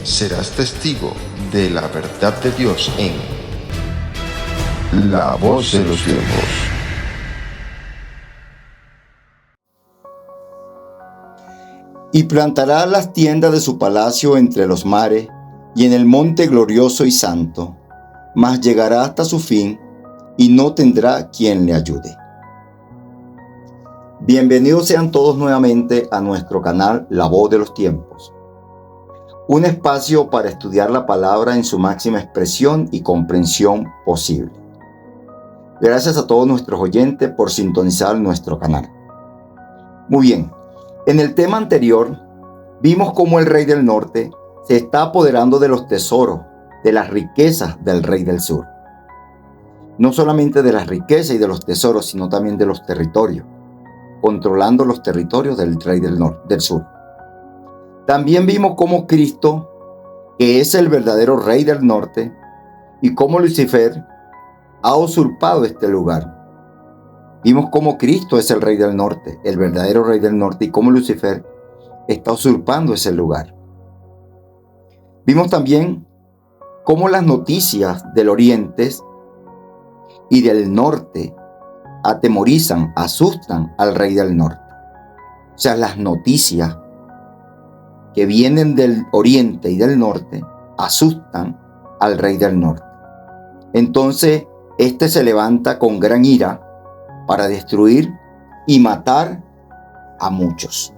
serás testigo de la verdad de Dios en La Voz de los Tiempos. Y plantará las tiendas de su palacio entre los mares y en el monte glorioso y santo, mas llegará hasta su fin y no tendrá quien le ayude. Bienvenidos sean todos nuevamente a nuestro canal La Voz de los Tiempos, un espacio para estudiar la palabra en su máxima expresión y comprensión posible. Gracias a todos nuestros oyentes por sintonizar nuestro canal. Muy bien, en el tema anterior vimos cómo el rey del norte se está apoderando de los tesoros, de las riquezas del rey del sur. No solamente de las riquezas y de los tesoros, sino también de los territorios, controlando los territorios del rey del sur. También vimos cómo Cristo, que es el verdadero rey del norte, y cómo Lucifer ha usurpado este lugar. Vimos cómo Cristo es el rey del norte, el verdadero rey del norte, y cómo Lucifer está usurpando ese lugar. Vimos también cómo las noticias del oriente y del norte atemorizan, asustan al rey del norte. O sea, las noticias que vienen del oriente y del norte asustan al rey del norte. Entonces, este se levanta con gran ira para destruir y matar a muchos.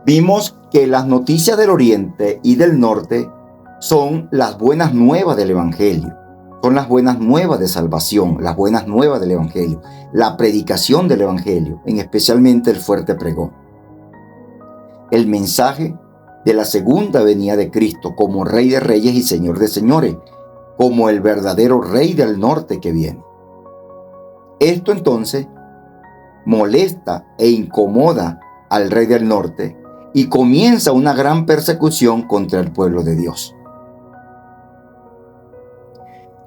Vimos que las noticias del oriente y del norte son las buenas nuevas del evangelio. Son las buenas nuevas de salvación, las buenas nuevas del evangelio, la predicación del evangelio, en especialmente el fuerte pregón. El mensaje de la segunda venida de Cristo como Rey de Reyes y Señor de Señores, como el verdadero Rey del norte que viene. Esto entonces molesta e incomoda al Rey del norte y comienza una gran persecución contra el pueblo de Dios.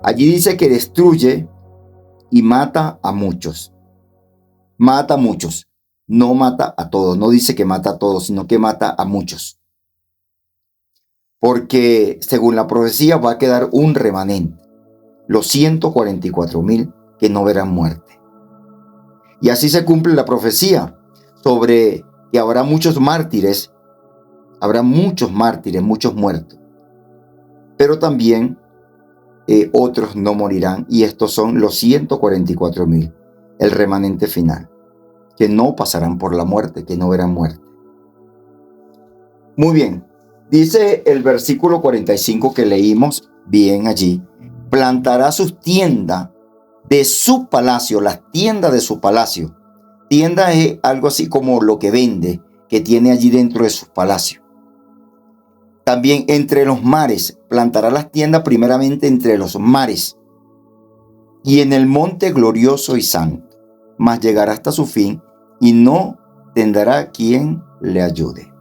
Allí dice que destruye y mata a muchos. Mata a muchos. No mata a todos. No dice que mata a todos, sino que mata a muchos. Porque según la profecía va a quedar un remanente. Los 144,000 que no verán muerte. Y así se cumple la profecía sobre que habrá muchos mártires. Habrá muchos mártires, muchos muertos. Pero también otros no morirán, y estos son los 144,000, el remanente final, que no pasarán por la muerte, que no verán muerte. Muy bien, dice el versículo 45 que leímos bien allí: plantará sus tiendas de su palacio, las tiendas de su palacio. Tienda es algo así como lo que vende, que tiene allí dentro de sus palacios. También entre los mares, plantará las tiendas primeramente entre los mares y en el monte glorioso y santo, mas llegará hasta su fin y no tendrá quien le ayude.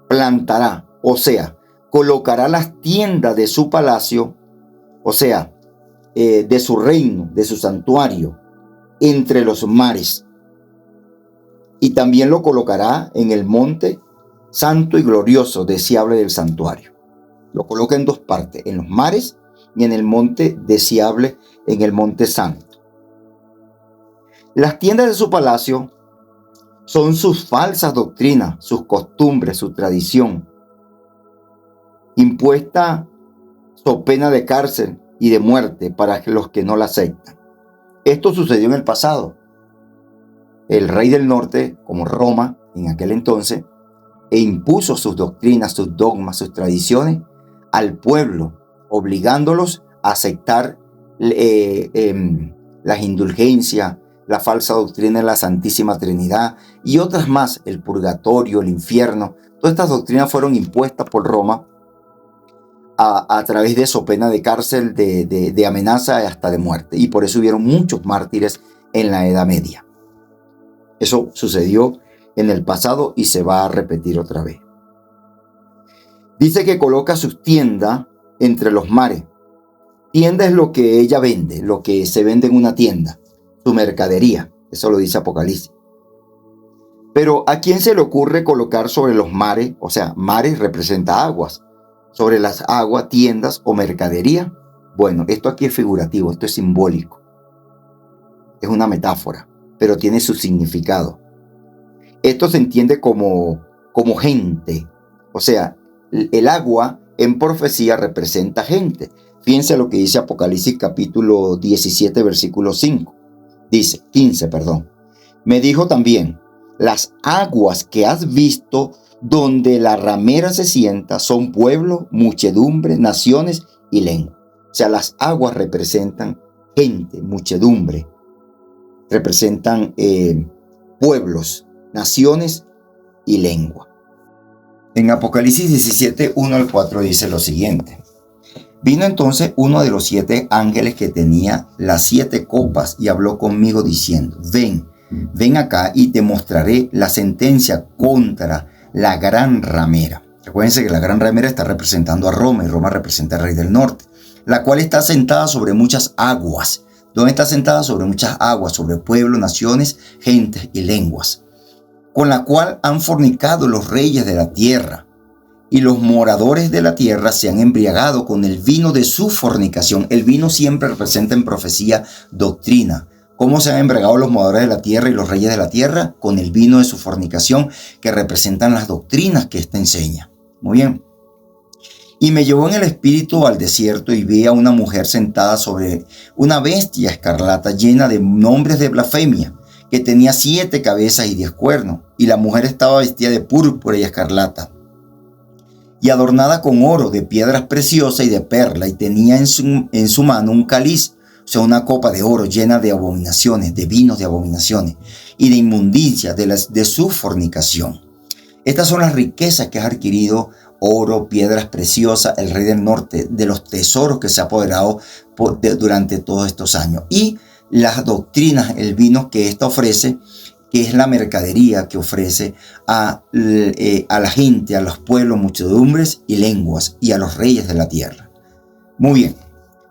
Plantará, o sea, colocará las tiendas de su palacio, o sea, de su reino, de su santuario, entre los mares. Y también lo colocará en el monte santo y glorioso, deseable del santuario. Lo coloca en dos partes, en los mares y en el monte deseable, en el monte santo. Las tiendas de su palacio son sus falsas doctrinas, sus costumbres, su tradición, impuesta so pena de cárcel y de muerte para los que no la aceptan. Esto sucedió en el pasado. El rey del norte, como Roma en aquel entonces, impuso sus doctrinas, sus dogmas, sus tradiciones al pueblo, obligándolos a aceptar las indulgencias, la falsa doctrina de la Santísima Trinidad y otras más, el purgatorio, el infierno. Todas estas doctrinas fueron impuestas por Roma a través de so pena de cárcel, de amenaza hasta de muerte. Y por eso hubieron muchos mártires en la Edad Media. Eso sucedió en el pasado y se va a repetir otra vez. Dice que coloca sus tiendas entre los mares. Tienda es lo que ella vende, lo que se vende en una tienda, su mercadería. Eso lo dice Apocalipsis. Pero ¿a quién se le ocurre colocar sobre los mares? O sea, mares representa aguas. Sobre las aguas, tiendas o mercadería. Bueno, esto aquí es figurativo, esto es simbólico. Es una metáfora, pero tiene su significado. Esto se entiende como gente. O sea, el agua en profecía representa gente. Fíjense lo que dice Apocalipsis capítulo 17, versículo 5. Dice, 15, perdón. Me dijo también, las aguas que has visto donde la ramera se sienta son pueblo, muchedumbre, naciones y lengua. O sea, las aguas representan gente, muchedumbre. Representan pueblos, naciones y lengua. En Apocalipsis 17, 1 al 4 dice lo siguiente. Vino entonces uno de los 7 ángeles que tenía las 7 copas y habló conmigo diciendo, ven acá y te mostraré la sentencia contra la gran ramera. Recuérdense que la gran ramera está representando a Roma y Roma representa al rey del norte, la cual está sentada sobre muchas aguas. ¿Dónde está sentada? Sobre muchas aguas, sobre pueblos, naciones, gentes y lenguas, con la cual han fornicado los reyes de la tierra, y los moradores de la tierra se han embriagado con el vino de su fornicación. El vino siempre representa en profecía doctrina. ¿Cómo se han embriagado los moradores de la tierra y los reyes de la tierra? Con el vino de su fornicación, que representan las doctrinas que ésta enseña. Muy bien. Y me llevó en el espíritu al desierto y vi a una mujer sentada sobre una bestia escarlata llena de nombres de blasfemia, que tenía 7 cabezas y 10 cuernos. Y la mujer estaba vestida de púrpura y escarlata, y adornada con oro, de piedras preciosas y de perla, y tenía en su mano un cáliz, o sea, una copa de oro llena de abominaciones, de vinos de abominaciones, y de inmundicia de su fornicación. Estas son las riquezas que ha adquirido: oro, piedras preciosas, el rey del norte, de los tesoros que se ha apoderado durante todos estos años. Y las doctrinas, el vino que ésta ofrece, que es la mercadería que ofrece a la gente, a los pueblos, muchedumbres y lenguas, y a los reyes de la tierra. Muy bien.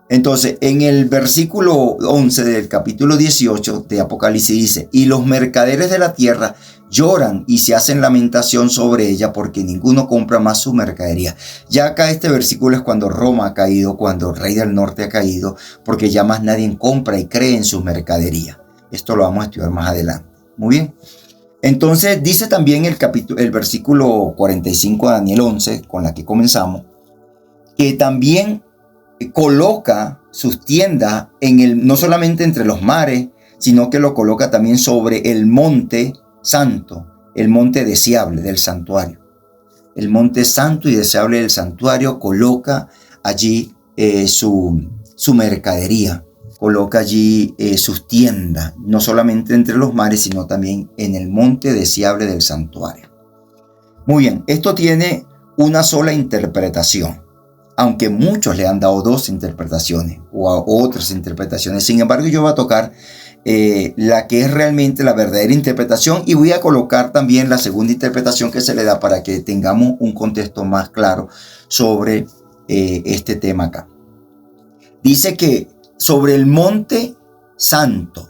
Entonces, en el versículo 11 del capítulo 18 de Apocalipsis dice, y los mercaderes de la tierra lloran y se hacen lamentación sobre ella porque ninguno compra más su mercadería. Ya acá este versículo es cuando Roma ha caído, cuando el rey del norte ha caído, porque ya más nadie compra y cree en su mercadería. Esto lo vamos a estudiar más adelante. Muy bien. Entonces dice también el versículo 45 de Daniel 11, con la que comenzamos, que también coloca sus tiendas no solamente entre los mares, sino que lo coloca también sobre el monte santo, el monte deseable del santuario. El monte santo y deseable del santuario coloca allí su mercadería. Coloca allí sus tiendas, no solamente entre los mares, sino también en el monte deseable del santuario. Muy bien, esto tiene una sola interpretación, aunque muchos le han dado 2 interpretaciones o otras interpretaciones. Sin embargo, yo voy a tocar la que es realmente la verdadera interpretación y voy a colocar también la segunda interpretación que se le da para que tengamos un contexto más claro sobre este tema acá. Dice que sobre el monte santo,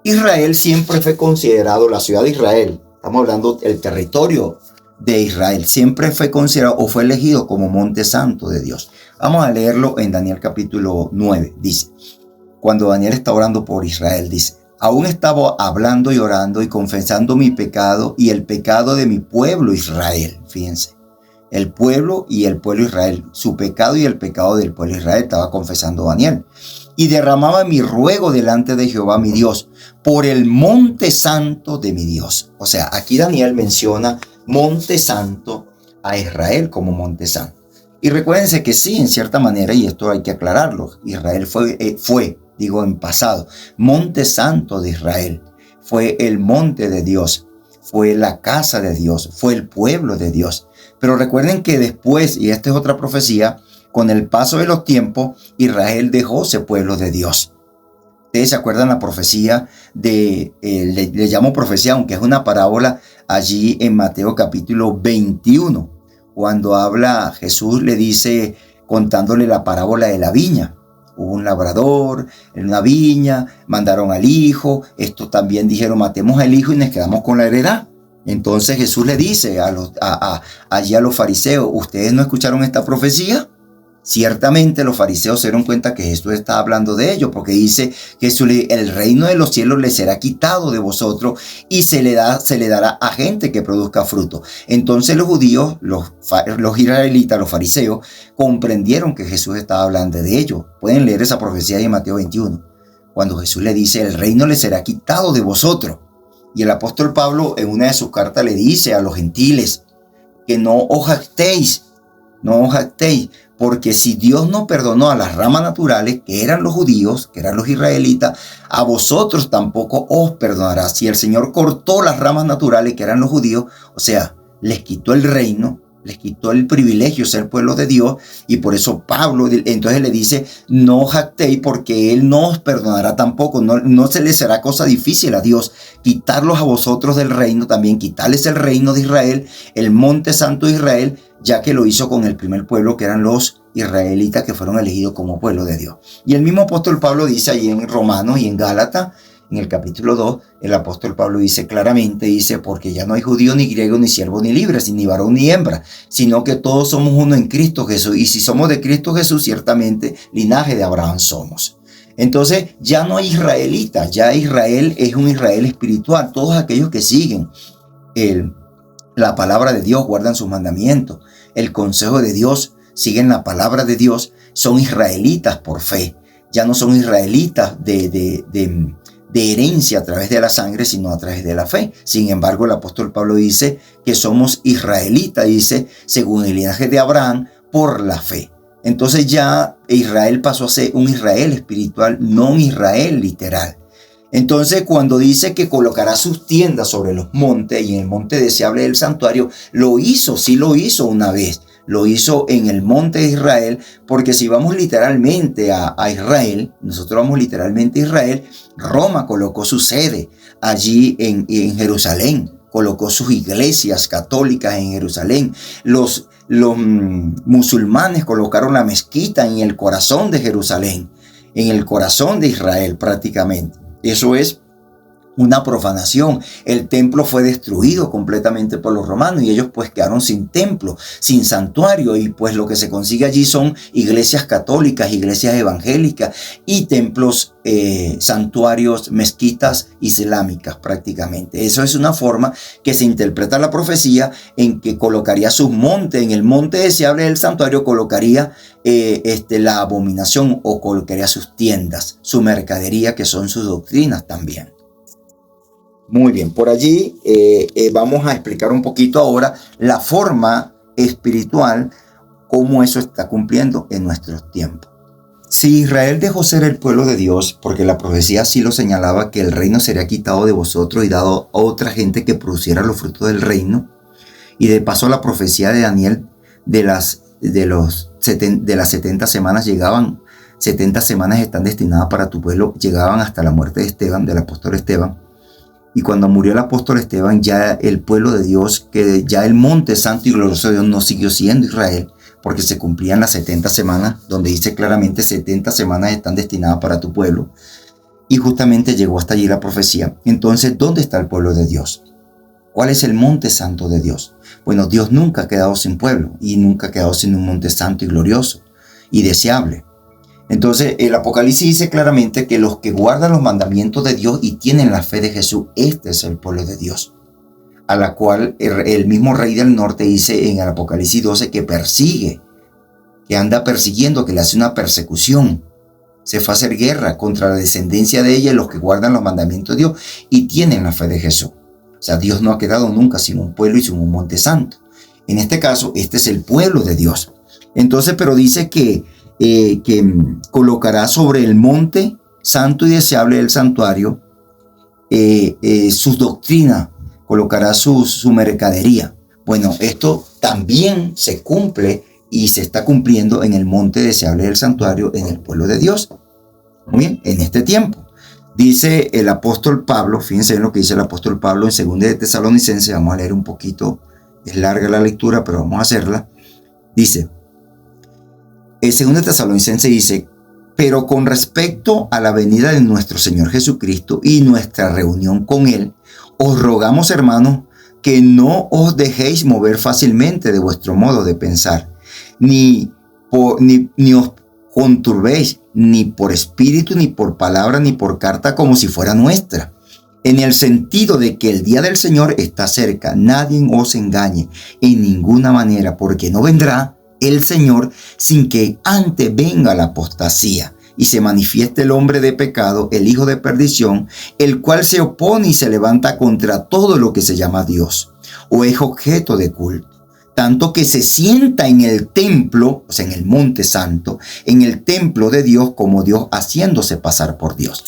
Israel siempre fue considerado, la ciudad de Israel, estamos hablando del territorio de Israel, siempre fue considerado o fue elegido como monte santo de Dios. Vamos a leerlo en Daniel capítulo 9, dice, cuando Daniel está orando por Israel, dice, aún estaba hablando y orando y confesando mi pecado y el pecado de mi pueblo Israel. Fíjense. El pueblo y el pueblo Israel, su pecado y el pecado del pueblo Israel, estaba confesando Daniel. Y derramaba mi ruego delante de Jehová mi Dios, por el monte santo de mi Dios. O sea, aquí Daniel menciona monte santo a Israel como monte santo. Y recuérdense que sí, en cierta manera, y esto hay que aclararlo, Israel fue, digo en pasado, monte santo de Israel. Fue el monte de Dios, fue la casa de Dios, fue el pueblo de Dios. Pero recuerden que después, y esta es otra profecía, con el paso de los tiempos, Israel dejó ese pueblo de Dios. Ustedes se acuerdan la profecía le llamo profecía, aunque es una parábola allí en Mateo capítulo 21, cuando habla Jesús le dice, contándole la parábola de la viña, hubo un labrador en una viña, mandaron al hijo, estos también dijeron matemos al hijo y nos quedamos con la heredad. Entonces Jesús le dice allí a los fariseos, ¿ustedes no escucharon esta profecía? Ciertamente los fariseos se dieron cuenta que Jesús estaba hablando de ellos, porque dice que el reino de los cielos les será quitado de vosotros y se le dará a gente que produzca fruto. Entonces los judíos, los israelitas, los fariseos, comprendieron que Jesús estaba hablando de ellos. Pueden leer esa profecía de Mateo 21, cuando Jesús le dice, el reino les será quitado de vosotros. Y el apóstol Pablo en una de sus cartas le dice a los gentiles que no os jactéis, porque si Dios no perdonó a las ramas naturales, que eran los judíos, que eran los israelitas, a vosotros tampoco os perdonará. Si el Señor cortó las ramas naturales, que eran los judíos, o sea, les quitó el reino, les quitó el privilegio de ser pueblo de Dios, y por eso Pablo entonces le dice, no os jactéis porque Él no os perdonará tampoco, no se les será cosa difícil a Dios quitarlos a vosotros del reino, también quitarles el reino de Israel, el monte santo de Israel, ya que lo hizo con el primer pueblo que eran los israelitas que fueron elegidos como pueblo de Dios. Y el mismo apóstol Pablo dice allí en Romanos y en Gálatas, en el capítulo 2, el apóstol Pablo dice claramente, porque ya no hay judío ni griego, ni siervo ni libre, ni varón ni hembra, sino que todos somos uno en Cristo Jesús. Y si somos de Cristo Jesús, ciertamente linaje de Abraham somos. Entonces ya no hay israelitas, ya Israel es un Israel espiritual. Todos aquellos que siguen la palabra de Dios, guardan sus mandamientos, el consejo de Dios, siguen la palabra de Dios, son israelitas por fe. Ya no son israelitas de herencia a través de la sangre, sino a través de la fe. Sin embargo, el apóstol Pablo dice que somos israelitas, dice, según el linaje de Abraham, por la fe. Entonces ya Israel pasó a ser un Israel espiritual, no un Israel literal. Entonces, cuando dice que colocará sus tiendas sobre los montes y en el monte deseable del santuario, sí lo hizo una vez. Lo hizo en el monte de Israel, porque si vamos literalmente a Israel, nosotros vamos literalmente a Israel, Roma colocó su sede allí en Jerusalén, colocó sus iglesias católicas en Jerusalén. Los musulmanes colocaron la mezquita en el corazón de Jerusalén, en el corazón de Israel prácticamente. Eso es una profanación. El templo fue destruido completamente por los romanos y ellos pues quedaron sin templo, sin santuario, y pues lo que se consigue allí son iglesias católicas, iglesias evangélicas y templos, santuarios, mezquitas islámicas prácticamente. Eso es una forma que se interpreta la profecía, en que colocaría sus montes, en el monte deseable del santuario colocaría la abominación, o colocaría sus tiendas, su mercadería, que son sus doctrinas también. Muy bien, por allí vamos a explicar un poquito ahora la forma espiritual, cómo eso está cumpliendo en nuestros tiempos. Si Israel dejó ser el pueblo de Dios, porque la profecía sí lo señalaba, que el reino sería quitado de vosotros y dado a otra gente que produciera los frutos del reino, y de paso la profecía de Daniel de las 70 semanas llegaban, 70 semanas están destinadas para tu pueblo, llegaban hasta la muerte de Esteban, del apóstol Esteban. Y cuando murió el apóstol Esteban, ya el pueblo de Dios, que ya el monte santo y glorioso de Dios no siguió siendo Israel, porque se cumplían las 70 semanas, donde dice claramente 70 semanas están destinadas para tu pueblo. Y justamente llegó hasta allí la profecía. Entonces, ¿dónde está el pueblo de Dios? ¿Cuál es el monte santo de Dios? Bueno, Dios nunca ha quedado sin pueblo y nunca ha quedado sin un monte santo y glorioso y deseable. Entonces, el Apocalipsis dice claramente que los que guardan los mandamientos de Dios y tienen la fe de Jesús, este es el pueblo de Dios, a la cual el mismo rey del norte dice en el Apocalipsis 12 que persigue, que anda persiguiendo, que le hace una persecución. Se fue a hacer guerra contra la descendencia de ella, los que guardan los mandamientos de Dios y tienen la fe de Jesús. O sea, Dios no ha quedado nunca sin un pueblo y sin un monte santo. En este caso, este es el pueblo de Dios. Entonces, pero dice que colocará sobre el monte santo y deseable del santuario sus doctrinas, colocará su mercadería. Bueno, esto también se cumple y se está cumpliendo en el monte deseable del santuario, en el pueblo de Dios. Muy bien, en este tiempo. Dice el apóstol Pablo, fíjense en lo que dice el apóstol Pablo en 2 de Tesalonicenses, vamos a leer un poquito, es larga la lectura, pero vamos a hacerla. Dice, el 2 de Tesalonicenses dice, Pero con respecto a la venida de nuestro Señor Jesucristo y nuestra reunión con Él, os rogamos, hermanos, que no os dejéis mover fácilmente de vuestro modo de pensar, ni os conturbéis, ni por espíritu, ni por palabra, ni por carta, como si fuera nuestra, en el sentido de que el día del Señor está cerca. Nadie os engañe en ninguna manera, porque no vendrá el Señor sin que antes venga la apostasía y se manifieste el hombre de pecado, el hijo de perdición, el cual se opone y se levanta contra todo lo que se llama Dios o es objeto de culto, tanto que se sienta en el templo, o sea, en el monte santo, en el templo de Dios como Dios, haciéndose pasar por Dios.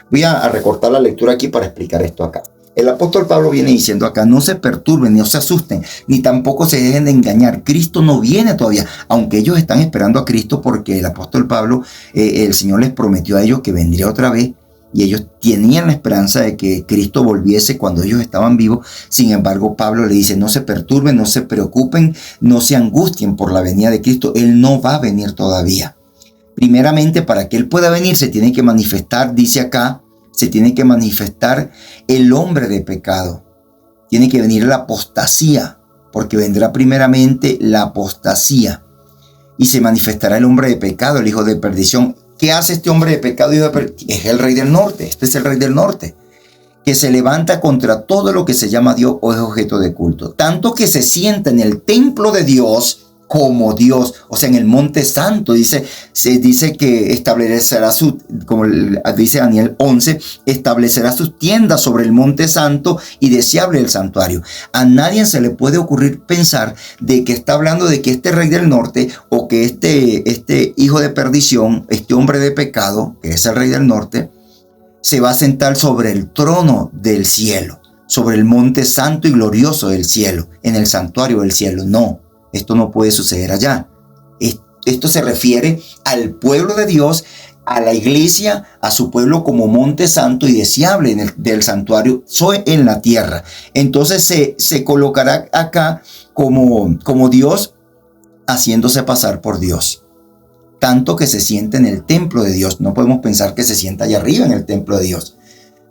Voy a recortar la lectura aquí para explicar esto acá. El apóstol Pablo viene diciendo acá: no se perturben, no se asusten, ni tampoco se dejen de engañar. Cristo no viene todavía, aunque ellos están esperando a Cristo, porque el apóstol Pablo, el Señor les prometió a ellos que vendría otra vez, y ellos tenían la esperanza de que Cristo volviese cuando ellos estaban vivos. Sin embargo, Pablo le dice: no se perturben, no se preocupen, no se angustien por la venida de Cristo. Él no va a venir todavía. Primeramente, para que Él pueda venir, se tiene que manifestar, dice acá, se tiene que manifestar el hombre de pecado. Tiene que venir la apostasía, porque vendrá primeramente la apostasía. Y se manifestará el hombre de pecado, el hijo de perdición. ¿Qué hace este hombre de pecado? Es el rey del norte. Este es el rey del norte, que se levanta contra todo lo que se llama Dios o es objeto de culto. Tanto que se sienta en el templo de Dios como Dios, o sea, en el monte santo. Se dice que establecerá como dice Daniel 11, establecerá sus tiendas sobre el monte santo y deseable el santuario. A nadie se le puede ocurrir pensar de que está hablando de que este rey del norte o que este hijo de perdición, este hombre de pecado, que es el rey del norte, se va a sentar sobre el trono del cielo, sobre el monte santo y glorioso del cielo, en el santuario del cielo. No. Esto no puede suceder allá. Esto se refiere al pueblo de Dios, a la iglesia, a su pueblo como monte santo y deseable del santuario en la tierra. Entonces se colocará acá como Dios, haciéndose pasar por Dios. Tanto que se siente en el templo de Dios. No podemos pensar que se sienta allá arriba en el templo de Dios.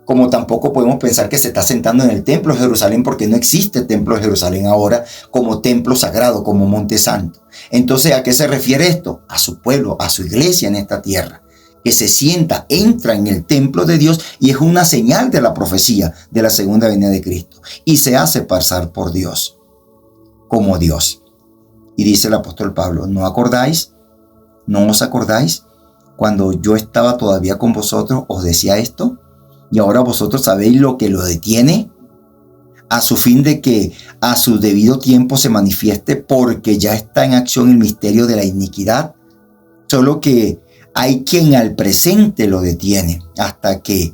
Como tampoco podemos pensar que se está sentando en el templo de Jerusalén, porque no existe el templo de Jerusalén ahora como templo sagrado, como monte santo. Entonces, ¿a qué se refiere esto? A su pueblo, a su iglesia en esta tierra, que se sienta, entra en el templo de Dios, y es una señal de la profecía de la segunda venida de Cristo, y se hace pasar por Dios, como Dios. Y dice el apóstol Pablo: ¿no os acordáis? Cuando yo estaba todavía con vosotros, os decía esto. Y ahora vosotros sabéis lo que lo detiene, a su fin de que a su debido tiempo se manifieste, porque ya está en acción el misterio de la iniquidad. Solo que hay quien al presente lo detiene, hasta que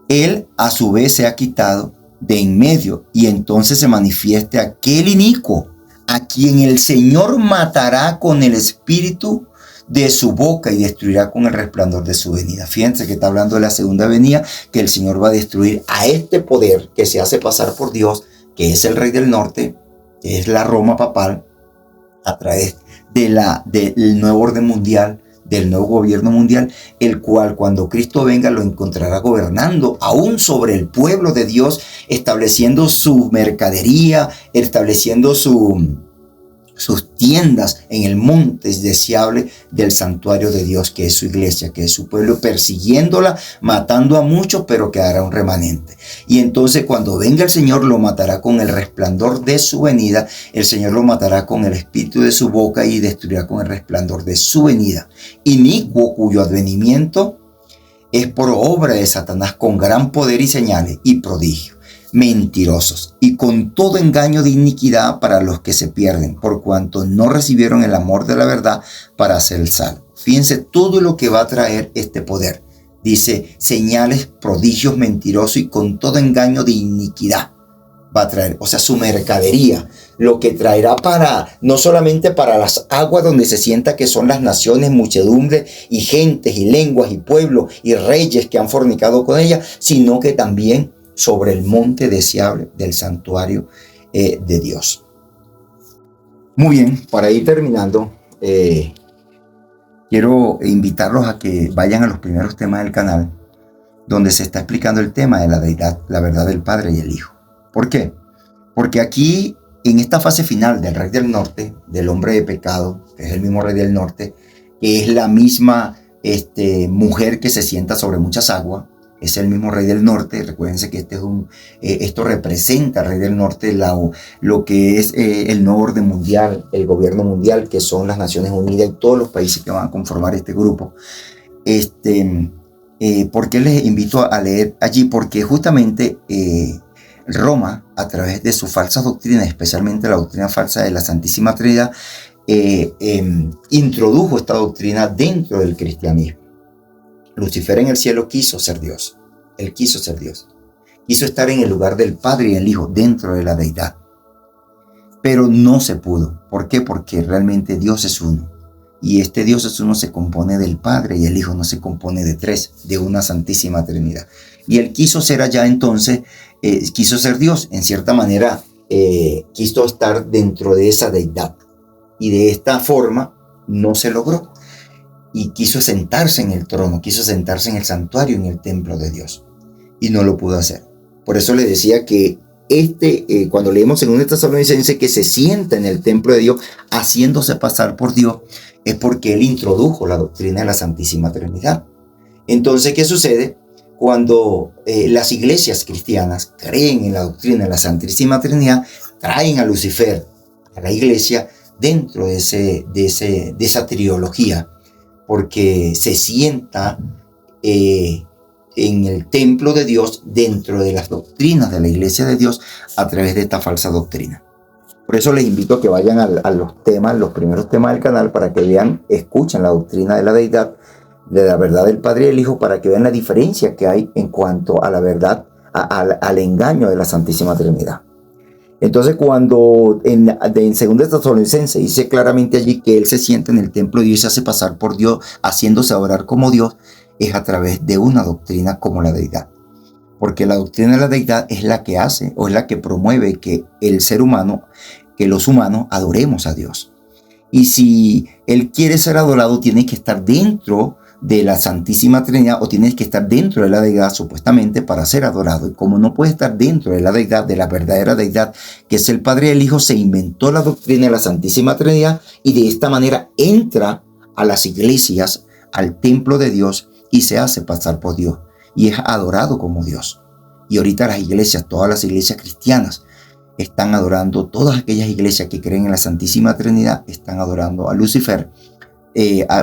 él a su vez sea quitado de en medio, y entonces se manifieste aquel inicuo, a quien el Señor matará con el espíritu de su boca y destruirá con el resplandor de su venida. Fíjense que está hablando de la segunda venida, que el Señor va a destruir a este poder que se hace pasar por Dios, que es el rey del norte, que es la Roma papal, a través del nuevo orden mundial, del nuevo gobierno mundial, el cual cuando Cristo venga lo encontrará gobernando aún sobre el pueblo de Dios, estableciendo su mercadería, estableciendo sus tiendas en el monte deseable del santuario de Dios, que es su iglesia, que es su pueblo, persiguiéndola, matando a muchos, pero quedará un remanente. Y entonces cuando venga el Señor, lo matará con el resplandor de su venida. El Señor lo matará con el espíritu de su boca y destruirá con el resplandor de su venida. Inicuo, cuyo advenimiento es por obra de Satanás, con gran poder y señales y prodigios. Mentirosos y con todo engaño de iniquidad para los que se pierden, por cuanto no recibieron el amor de la verdad para ser salvos. Fíjense todo lo que va a traer este poder. Dice: señales, prodigios, mentirosos y con todo engaño de iniquidad va a traer, o sea, su mercadería, lo que traerá no solamente para las aguas donde se sienta que son las naciones, muchedumbre y gentes y lenguas y pueblos y reyes que han fornicado con ella, sino que también sobre el monte deseable del santuario de Dios. Muy bien, para ir terminando, quiero invitarlos a que vayan a los primeros temas del canal, donde se está explicando el tema de la deidad, la verdad del Padre y el Hijo. ¿Por qué? Porque aquí, en esta fase final del Rey del Norte, del hombre de pecado, que es el mismo Rey del Norte, que es la misma mujer que se sienta sobre muchas aguas, es el mismo Rey del Norte. Recuérdense que esto representa al Rey del Norte, lo que es el nuevo orden mundial, el gobierno mundial, que son las Naciones Unidas y todos los países que van a conformar este grupo. ¿Por qué les invito a leer allí? Porque justamente Roma, a través de sus falsas doctrinas, especialmente la doctrina falsa de la Santísima Trinidad, introdujo esta doctrina dentro del cristianismo. Lucifer en el cielo quiso ser Dios. Él quiso ser Dios. Quiso estar en el lugar del Padre y el Hijo, dentro de la deidad. Pero no se pudo. ¿Por qué? Porque realmente Dios es uno. Y este Dios es uno se compone del Padre y el Hijo no se compone de tres, de una Santísima Trinidad. Y él quiso ser allá entonces, quiso ser Dios. En cierta manera, quiso estar dentro de esa deidad. Y de esta forma no se logró. Y quiso sentarse en el trono, quiso sentarse en el santuario, en el templo de Dios. Y no lo pudo hacer. Por eso le decía que cuando leemos en 1 Tesalonicenses que se sienta en el templo de Dios, haciéndose pasar por Dios, es porque él introdujo la doctrina de la Santísima Trinidad. Entonces, ¿qué sucede? Cuando las iglesias cristianas creen en la doctrina de la Santísima Trinidad, traen a Lucifer a la iglesia dentro de esa trilogía, porque se sienta en el templo de Dios dentro de las doctrinas de la iglesia de Dios a través de esta falsa doctrina. Por eso les invito a que vayan a los primeros temas del canal para que vean, escuchen la doctrina de la deidad, de la verdad del Padre y del Hijo, para que vean la diferencia que hay en cuanto a la verdad, al engaño de la Santísima Trinidad. Entonces, cuando en 2 Tesalonicenses dice claramente allí que él se sienta en el templo de Dios y se hace pasar por Dios, haciéndose adorar como Dios, es a través de una doctrina como la deidad. Porque la doctrina de la deidad es la que hace o es la que promueve que el ser humano, que los humanos adoremos a Dios. Y si él quiere ser adorado, tiene que estar dentro de la Santísima Trinidad o tienes que estar dentro de la deidad supuestamente para ser adorado. Y como no puede estar dentro de la deidad, de la verdadera deidad que es el Padre y el Hijo, se inventó la doctrina de la Santísima Trinidad y de esta manera entra a las iglesias, al templo de Dios y se hace pasar por Dios y es adorado como Dios. Y ahorita las iglesias, todas las iglesias cristianas están adorando, todas aquellas iglesias que creen en la Santísima Trinidad están adorando a Lucifer,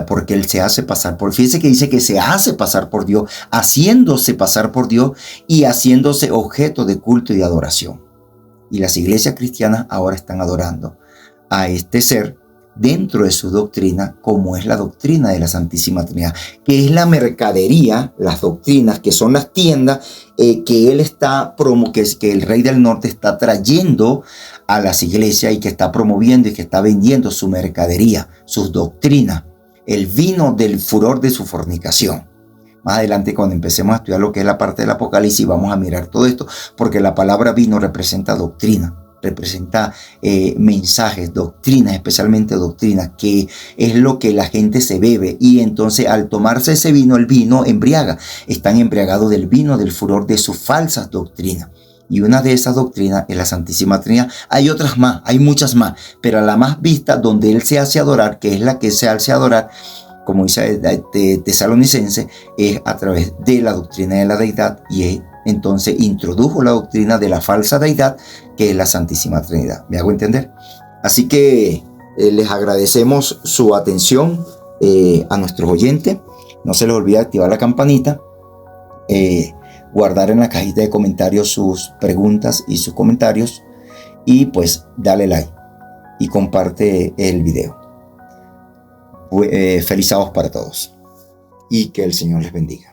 porque él se hace pasar por, fíjense que dice que se hace pasar por Dios, haciéndose pasar por Dios y haciéndose objeto de culto y de adoración. Y las iglesias cristianas ahora están adorando a este ser dentro de su doctrina, como es la doctrina de la Santísima Trinidad, que es la mercadería, las doctrinas, que son las tiendas que él está que el Rey del Norte está trayendo a las iglesias y que está promoviendo y que está vendiendo su mercadería, sus doctrinas, el vino del furor de su fornicación. Más adelante, cuando empecemos a estudiar lo que es la parte del Apocalipsis, vamos a mirar todo esto, porque la palabra vino representa doctrina, representa mensajes, doctrinas, especialmente doctrinas, que es lo que la gente se bebe. Y entonces al tomarse ese vino, el vino embriaga. Están embriagados del vino, del furor de sus falsas doctrinas. Y una de esas doctrinas es la Santísima Trinidad. Hay otras más, hay muchas más, pero la más vista, donde él se hace adorar, que es la que se hace adorar, como dice Tesalonicense, es a través de la doctrina de la deidad, y entonces introdujo la doctrina de la falsa deidad, que es la Santísima Trinidad. ¿Me hago entender? Así que les agradecemos su atención a nuestros oyentes. No se les olvide activar la campanita, guardar en la cajita de comentarios sus preguntas y sus comentarios, y pues dale like y comparte el video. Feliz sábado para todos y que el Señor les bendiga.